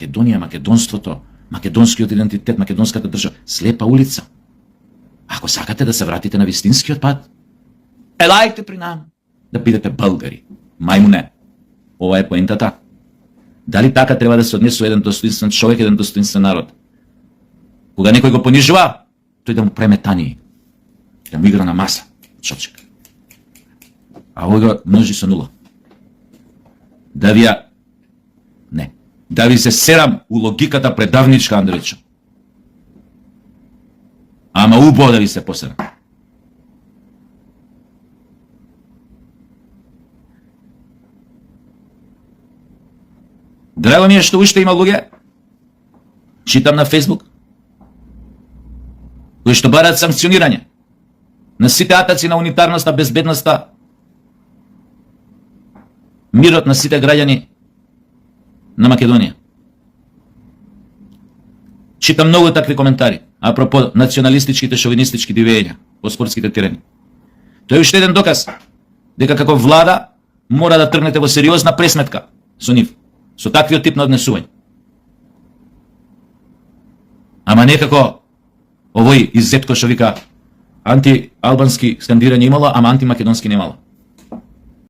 Македонија, македонството, македонскиот идентитет, македонската држава, слепа улица. Ако сакате да се вратите на вистинскиот пат, елајте при нам да бидете българи. Мајмуне, ова е поентата. Дали така треба да се однесува еден достоинствен човек, еден достоинствен народ? Кога некој го понижува, тој да му преме танији, да му игра на маса, човчек. А овој го множи со нула. Да ви се серам у логиката предавничка, Андречо. Ама убаво да ви се посерам. Драго ми е што уште има луѓе, читам на Фейсбук, кои што барат санкционирање на сите атаци на унитарноста, безбедноста, мирот на сите граѓани на Македонија. Читам многу такви коментари, апропо националистичките, шовинистички дивења по спортските терени. Тоа е уште еден доказ дека како влада мора да тргнете во сериозна пресметка со нив, со таквиот тип на однесување. Ама некако овој иззетко што вика антиалбански скандирање имало, ама антимакедонски немало.